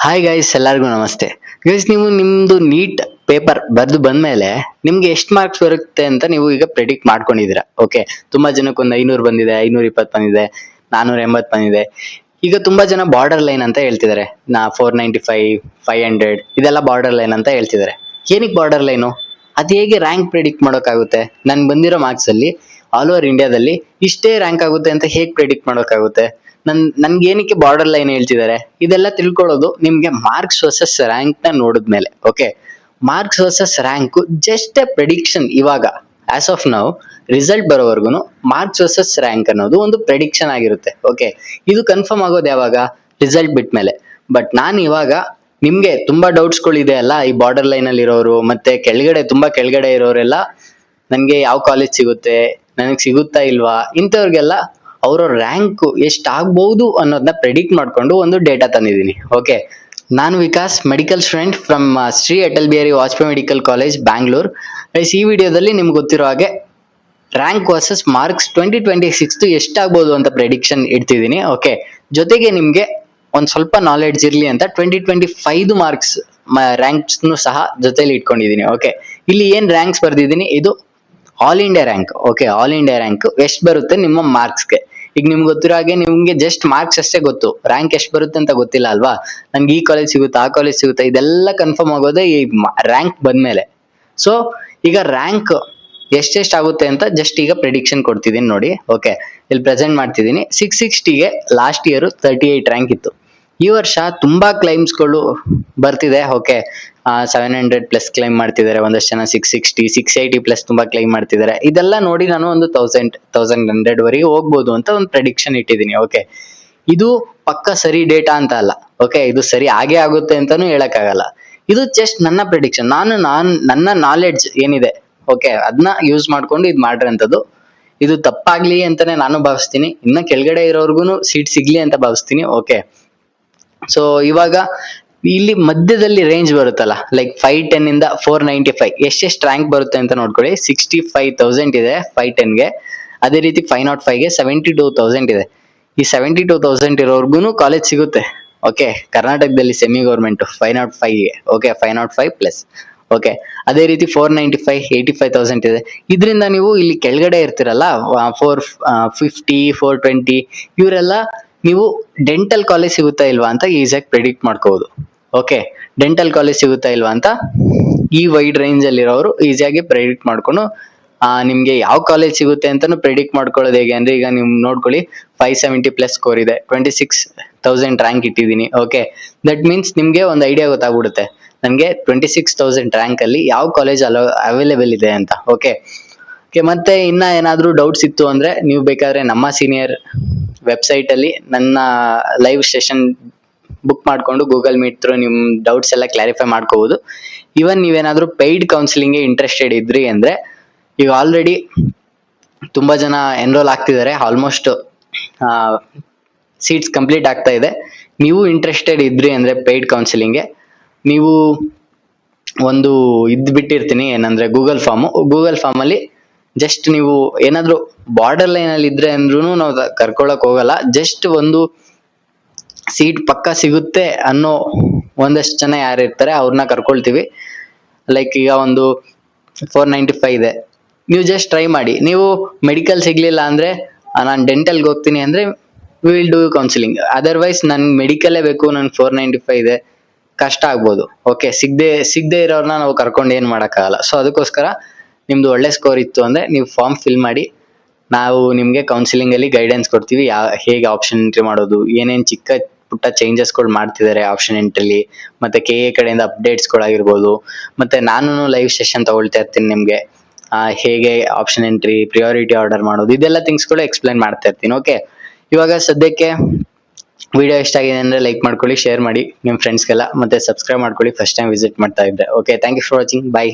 Hi guys, ಎಲ್ಲರಿಗೂ ನಮಸ್ತೆ. Guys, ನೀವು ನಿಮ್ದು ನೀಟ್ ಪೇಪರ್ ಬರೆದು ಬಂದ್ಮೇಲೆ ನಿಮ್ಗೆ ಎಷ್ಟು ಮಾರ್ಕ್ಸ್ ಬರುತ್ತೆ ಅಂತ ನೀವು ಈಗ ಪ್ರೆಡಿಕ್ಟ್ ಮಾಡ್ಕೊಂಡಿದ್ದೀರಾ. ಓಕೆ, ತುಂಬಾ ಜನಕ್ಕೆ ಒಂದು 500 ಬಂದಿದೆ, 520 ಬಂದಿದೆ, 480 ಬಂದಿದೆ. ಈಗ ತುಂಬಾ ಜನ ಬಾರ್ಡರ್ ಲೈನ್ ಅಂತ ಹೇಳ್ತಿದ್ದಾರೆ. 495, 500 ಇದೆಲ್ಲ ಬಾರ್ಡರ್ ಲೈನ್ ಅಂತ ಹೇಳ್ತಿದ್ದಾರೆ. ಏನಕ್ಕೆ ಬಾರ್ಡರ್ ಲೈನು? ಅದು ಹೇಗೆ ರ್ಯಾಂಕ್ ಪ್ರೆಡಿಕ್ಟ್ ಮಾಡೋಕ್ಕಾಗುತ್ತೆ? ನನ್ ಬಂದಿರೋ ಮಾರ್ಕ್ಸ್ ಅಲ್ಲಿ ಆಲ್ ಓವರ್ ಇಂಡಿಯಾದಲ್ಲಿ ಇಷ್ಟೇ ರ್ಯಾಂಕ್ ಆಗುತ್ತೆ ಅಂತ ಹೇಗೆ ಪ್ರೆಡಿಕ್ಟ್ ಮಾಡೋಕ್ಕಾಗುತ್ತೆ? ನನ್ಗೆ ಏನಕ್ಕೆ ಬಾರ್ಡರ್ ಲೈನ್ ಹೇಳ್ತಿದ್ದಾರೆ? ಇದೆಲ್ಲ ತಿಳ್ಕೊಳ್ಳೋದು ನಿಮ್ಗೆ ಮಾರ್ಕ್ಸ್ ವರ್ಸಸ್ ರ್ಯಾಂಕ್ ನ ನೋಡಿದ್ಮೇಲೆ. Okay, marks versus rank just a prediction. ಇವಾಗ ಆಸ್ ಆಫ್ ನೌ ರಿಸಲ್ಟ್ ಬರೋವರೆಗೂ ಮಾರ್ಕ್ಸ್ ವರ್ಸಸ್ ರ್ಯಾಂಕ್ ಅನ್ನೋದು ಒಂದು ಪ್ರೆಡಿಕ್ಷನ್ ಆಗಿರುತ್ತೆ. ಓಕೆ, ಇದು ಕನ್ಫರ್ಮ್ ಆಗೋದು ಯಾವಾಗ? ರಿಸಲ್ಟ್ ಬಿಟ್ಮೇಲೆ. ಬಟ್ ನಾನು ಇವಾಗ ನಿಮ್ಗೆ ತುಂಬಾ ಡೌಟ್ಸ್ ಗಳಿದೆ ಅಲ್ಲ, ಈ ಬಾರ್ಡರ್ ಲೈನ್ ಅಲ್ಲಿ ಇರೋರು ಮತ್ತೆ ತುಂಬಾ ಕೆಳಗಡೆ ಇರೋರೆಲ್ಲ ನನ್ಗೆ ಯಾವ ಕಾಲೇಜ್ ಸಿಗುತ್ತೆ, ನನಗೆ ಸಿಗುತ್ತಾ ಇಲ್ವಾ, ಇಂಥವ್ರಿಗೆಲ್ಲ ಅವರ ರ್ಯಾಂಕ್ ಎಷ್ಟಾಗಬಹುದು ಅನ್ನೋದನ್ನ ಪ್ರೆಡಿಕ್ಟ್ ಮಾಡ್ಕೊಂಡು ಒಂದು ಡೇಟಾ ತಂದಿದ್ದೀನಿ. ಓಕೆ, ನಾನು Vikas, medical student from Shri Atal Bihari Vajpayee medical college, Bangalore. ಈ ವಿಡಿಯೋದಲ್ಲಿ ನಿಮ್ಗೆ ಗೊತ್ತಿರೋ ಹಾಗೆ ರ್ಯಾಂಕ್ ವರ್ಸಸ್ ಮಾರ್ಕ್ಸ್ 2026 ಎಷ್ಟಾಗ್ಬೋದು ಅಂತ ಪ್ರೆಡಿಕ್ಷನ್ ಇಡ್ತಿದ್ದೀನಿ. ಓಕೆ, ಜೊತೆಗೆ ನಿಮ್ಗೆ ಒಂದ್ ಸ್ವಲ್ಪ ನಾಲೆಡ್ಜ್ ಇರ್ಲಿ ಅಂತ 2025 ಮಾರ್ಕ್ಸ್ ರ್ಯಾಂಕ್ಸ್ ಸಹ ಜೊತೆಲಿ ಇಟ್ಕೊಂಡಿದ್ದೀನಿ. ಓಕೆ, ಇಲ್ಲಿ ಏನ್ ರ್ಯಾಂಕ್ಸ್ ಬರ್ದಿದ್ದೀನಿ, ಇದು all India rank. Okay, all India rank ಎಷ್ಟು ಬರುತ್ತೆ ನಿಮ್ಮ ಮಾರ್ಕ್ಸ್ಗೆ. ಈಗ ನಿಮ್ಗೆ ಗೊತ್ತಿರೋ ಹಾಗೆ ನಿಮ್ಗೆ ಜಸ್ಟ್ ಮಾರ್ಕ್ಸ್ ಅಷ್ಟೇ ಗೊತ್ತು, ರ್ಯಾಂಕ್ ಎಷ್ಟು ಬರುತ್ತೆ ಅಂತ ಗೊತ್ತಿಲ್ಲ ಅಲ್ವಾ. ನನ್ಗೆ ಈ ಕಾಲೇಜ್ ಸಿಗುತ್ತಾ, ಆ ಕಾಲೇಜ್ ಸಿಗುತ್ತಾ, ಇದೆಲ್ಲ ಕನ್ಫರ್ಮ್ ಆಗೋದೇ ಈ ರ್ಯಾಂಕ್ ಬಂದ್ಮೇಲೆ. ಸೊ ಈಗ ರ್ಯಾಂಕ್ ಎಷ್ಟೆಷ್ಟಾಗುತ್ತೆ ಅಂತ ಜಸ್ಟ್ ಈಗ ಪ್ರೆಡಿಕ್ಷನ್ ಕೊಡ್ತಿದ್ದೀನಿ ನೋಡಿ. ಓಕೆ, ಇಲ್ಲಿ ಪ್ರೆಸೆಂಟ್ ಮಾಡ್ತಿದ್ದೀನಿ. 660ಗೆ ಲಾಸ್ಟ್ ಇಯರ್ 38 ರ್ಯಾಂಕ್ ಇತ್ತು. ಈ ವರ್ಷ ತುಂಬಾ ಕ್ಲೈಮ್ಸ್ಗಳು ಬರ್ತಿದೆ. ಓಕೆ, 700 ಪ್ಲಸ್ ಕ್ಲೈಮ್ ಮಾಡ್ತಿದ್ದಾರೆ, ಒಂದಷ್ಟು ಜನ 660, 680 ಪ್ಲಸ್ ತುಂಬಾ ಕ್ಲೈಮ್ ಮಾಡ್ತಿದ್ದಾರೆ. ಇದೆಲ್ಲ ನೋಡಿ ನಾನು ಒಂದು 1100 ವರೆಗೆ ಹೋಗ್ಬೋದು ಅಂತ ಒಂದು ಪ್ರೆಡಿಕ್ಷನ್ ಇಟ್ಟಿದ್ದೀನಿ. ಓಕೆ, ಇದು ಪಕ್ಕ ಸರಿ ಡೇಟಾ ಅಂತ ಅಲ್ಲ. ಓಕೆ, ಇದು ಸರಿ ಆಗೇ ಆಗುತ್ತೆ ಅಂತಾನು ಹೇಳಕ್ಕಾಗಲ್ಲ. ಇದು ಜಸ್ಟ್ ನನ್ನ ಪ್ರೆಡಿಕ್ಷನ್. ನನ್ನ ನಾಲೆಡ್ಜ್ ಏನಿದೆ, ಓಕೆ, ಅದನ್ನ ಯೂಸ್ ಮಾಡ್ಕೊಂಡು ಇದು ಮಾಡಿರೋಂಥದ್ದು. ಇದು ತಪ್ಪಾಗ್ಲಿ ಅಂತಾನೆ ನಾನು ಭಾವಿಸ್ತೀನಿ. ಇನ್ನ ಕೆಳಗಡೆ ಇರೋರ್ಗುನು ಸೀಟ್ ಸಿಗ್ಲಿ ಅಂತ ಭಾವಿಸ್ತೀನಿ. ಓಕೆ, ಸೊ ಇವಾಗ ಇಲ್ಲಿ ಮಧ್ಯದಲ್ಲಿ ರೇಂಜ್ ಬರುತ್ತಲ್ಲ, ಲೈಕ್ 510 ಇಂದ 495 ಎಷ್ಟೆಷ್ಟು ರ್ಯಾಂಕ್ ಬರುತ್ತೆ ಅಂತ ನೋಡ್ಕೊಳ್ಳಿ. 65,000 ಇದೆ 510ಗೆ. ಅದೇ ರೀತಿ 505ಗೆ 72,000 ಇದೆ. ಈ 72,000 ಇರೋರ್ಗುನು ಕಾಲೇಜ್ ಸಿಗುತ್ತೆ. ಓಕೆ, ಕರ್ನಾಟಕದಲ್ಲಿ ಸೆಮಿ ಗೌರ್ಮೆಂಟ್ 505ಗೆ. Okay, 505 plus. ಓಕೆ, ಅದೇ ರೀತಿ 495, 85,000 ಇದೆ. ಇದರಿಂದ ನೀವು ಇಲ್ಲಿ ಕೆಳಗಡೆ ಇರ್ತಿರಲ್ಲ, 450, 420 ಇವರೆಲ್ಲ ನೀವು ಡೆಂಟಲ್ ಕಾಲೇಜ್ ಸಿಗುತ್ತಾ ಇಲ್ವಾ ಅಂತ ಈಸಿಯಾಗಿ ಪ್ರೆಡಿಕ್ಟ್ ಮಾಡ್ಕೋಬಹುದು. ಓಕೆ, ಡೆಂಟಲ್ ಕಾಲೇಜ್ ಸಿಗುತ್ತಾ ಇಲ್ವಾ ಅಂತ ಈ ವೈಡ್ ರೇಂಜ್ ಅಲ್ಲಿ ಇರೋರು ಈಸಿಯಾಗಿ ಪ್ರೆಡಿಕ್ಟ್ ಮಾಡ್ಕೊಂಡು ನಿಮ್ಗೆ ಯಾವ ಕಾಲೇಜ್ ಸಿಗುತ್ತೆ ಅಂತಾನು ಪ್ರೆಡಿಕ್ಟ್ ಮಾಡ್ಕೊಳ್ಳೋದು ಹೇಗೆ ಅಂದ್ರೆ, ಈಗ ನೀವು ನೋಡ್ಕೊಳ್ಳಿ 570 ಪ್ಲಸ್ ಸ್ಕೋರ್ ಇದೆ, 26,000 ರ್ಯಾಂಕ್ ಇಟ್ಟಿದ್ದೀನಿ. ಓಕೆ, ದಟ್ ಮೀನ್ಸ್ ನಿಮ್ಗೆ ಒಂದು ಐಡಿಯಾ ಗೊತ್ತಾಗ್ಬಿಡುತ್ತೆ ನನ್ಗೆ 26,000 ರ್ಯಾಂಕ್ ಅಲ್ಲಿ ಯಾವ ಕಾಲೇಜ್ ಅವೈಲೇಬಲ್ ಇದೆ ಅಂತ. ಓಕೆ, ಮತ್ತೆ ಇನ್ನ ಏನಾದ್ರೂ ಡೌಟ್ಸ್ ಇತ್ತು ಅಂದ್ರೆ ನೀವು ಬೇಕಾದ್ರೆ ನಮ್ಮ ಸೀನಿಯರ್ ವೆಬ್ಸೈಟ್ ಅಲ್ಲಿ ನನ್ನ ಲೈವ್ ಸೆಷನ್ ಬುಕ್ ಮಾಡ್ಕೊಂಡು ಗೂಗಲ್ ಮೀಟ್ ಥ್ರೂ ನಿಮ್ ಡೌಟ್ಸ್ ಎಲ್ಲ ಕ್ಲಾರಿಫೈ ಮಾಡ್ಕೋಬಹುದು. ಇವನ್ ನೀವೇನಾದ್ರೂ ಪೇಯ್ಡ್ ಕೌನ್ಸಿಲಿಂಗ್ ಇಂಟ್ರೆಸ್ಟೆಡ್ ಇದ್ರಿ ಅಂದ್ರೆ, ಈಗ ಆಲ್ರೆಡಿ ತುಂಬಾ ಜನ ಎನ್ರೋಲ್ ಆಗ್ತಿದ್ದಾರೆ. ಆಲ್ಮೋಸ್ಟ್ ಸೀಟ್ಸ್ ಕಂಪ್ಲೀಟ್ ಆಗ್ತಾ ಇದೆ. ನೀವು ಇಂಟ್ರೆಸ್ಟೆಡ್ ಇದ್ರಿ ಅಂದ್ರೆ ಪೇಯ್ಡ್ ಕೌನ್ಸಿಲಿಂಗ್ಗೆ ನೀವು ಒಂದು ಬಿಟ್ಟಿರ್ತೀನಿ, ಏನಂದ್ರೆ ಗೂಗಲ್ ಫಾರ್ಮ್ ಅಲ್ಲಿ ಜಸ್ಟ್ ನೀವು ಏನಾದ್ರು ಬಾರ್ಡರ್ ಲೈನ್ ಅಲ್ಲಿ ಇದ್ರೆ ಅಂದ್ರೂ ನಾವು ಕರ್ಕೊಳಕ್ ಹೋಗಲ್ಲ. ಜಸ್ಟ್ ಒಂದು ಸೀಟ್ ಪಕ್ಕ ಸಿಗುತ್ತೆ ಅನ್ನೋ ಒಂದಷ್ಟು ಜನ ಯಾರು ಇರ್ತಾರೆ ಅವ್ರನ್ನ ಕರ್ಕೊಳ್ತೀವಿ. ಲೈಕ್ ಈಗ ಒಂದು 495 ಇದೆ, ನೀವು ಜಸ್ಟ್ ಟ್ರೈ ಮಾಡಿ. ನೀವು ಮೆಡಿಕಲ್ ಸಿಗ್ಲಿಲ್ಲ ಅಂದ್ರೆ ನಾನು ಡೆಂಟಲ್ಗೆ ಹೋಗ್ತೀನಿ ಅಂದ್ರೆ ವಿಲ್ ಡೂ ಕೌನ್ಸಿಲಿಂಗ್. ಅದರ್ವೈಸ್ ನನ್ ಮೆಡಿಕಲ್ಲೇ ಬೇಕು, ನನ್ 495 ಇದೆ, ಕಷ್ಟ ಆಗ್ಬೋದು. ಓಕೆ, ಸಿಗದೆ ಇರೋರ್ನ ನಾವು ಕರ್ಕೊಂಡು ಏನ್ ಮಾಡಕ್ಕಾಗಲ್ಲ. ಸೊ ಅದಕ್ಕೋಸ್ಕರ ನಿಮ್ದು ಒಳ್ಳೆ ಸ್ಕೋರ್ ಇತ್ತು ಅಂದ್ರೆ ನೀವು ಫಾರ್ಮ್ ಫಿಲ್ ಮಾಡಿ, ನಾವು ನಿಮ್ಗೆ ಕೌನ್ಸಿಲಿಂಗ್ ಅಲ್ಲಿ ಗೈಡೆನ್ಸ್ ಕೊಡ್ತೀವಿ. ಹೇಗೆ ಆಪ್ಷನ್ ಎಂಟ್ರಿ ಮಾಡೋದು, ಏನೇನ್ ಚಿಕ್ಕ ಪುಟ್ಟ ಚೇಂಜಸ್ ಗಳು ಮಾಡ್ತಿದ್ದಾರೆ ಆಪ್ಷನ್ ಎಂಟ್ರಿಲಿ, ಮತ್ತೆ KA ಕಡೆಯಿಂದ ಅಪ್ಡೇಟ್ಸ್ ಗಳಾಗಿರ್ಬೋದು. ಮತ್ತೆ ನಾನು ಲೈವ್ ಸೆಷನ್ ತಗೊಳ್ತಾ ಇರ್ತೀನಿ ನಿಮ್ಗೆ ಹೇಗೆ ಆಪ್ಷನ್ ಎಂಟ್ರಿ, ಪ್ರಿಯಾರಿಟಿ ಆರ್ಡರ್ ಮಾಡೋದು, ಇದೆಲ್ಲ ಥಿಂಗ್ಸ್ ಗಳು ಎಕ್ಸ್ಪ್ಲೈನ್ ಮಾಡ್ತಾ ಇರ್ತೀನಿ. ಓಕೆ, ಇವಾಗ ಸದ್ಯಕ್ಕೆ ವಿಡಿಯೋ ಇಷ್ಟ ಆಗಿದೆ ಅಂದ್ರೆ ಲೈಕ್ ಮಾಡ್ಕೊಳ್ಳಿ, ಶೇರ್ ಮಾಡಿ ನಿಮ್ ಫ್ರೆಂಡ್ಸ್ಗೆಲ್ಲ, ಮತ್ತೆ ಸಬ್ಸ್ಕ್ರೈಬ್ ಮಾಡ್ಕೊಳ್ಳಿ ಫಸ್ಟ್ ಟೈಮ್ ವಿಸಿಟ್ ಮಾಡ್ತಾ ಇದ್ರೆ. Okay, thank you for watching. By.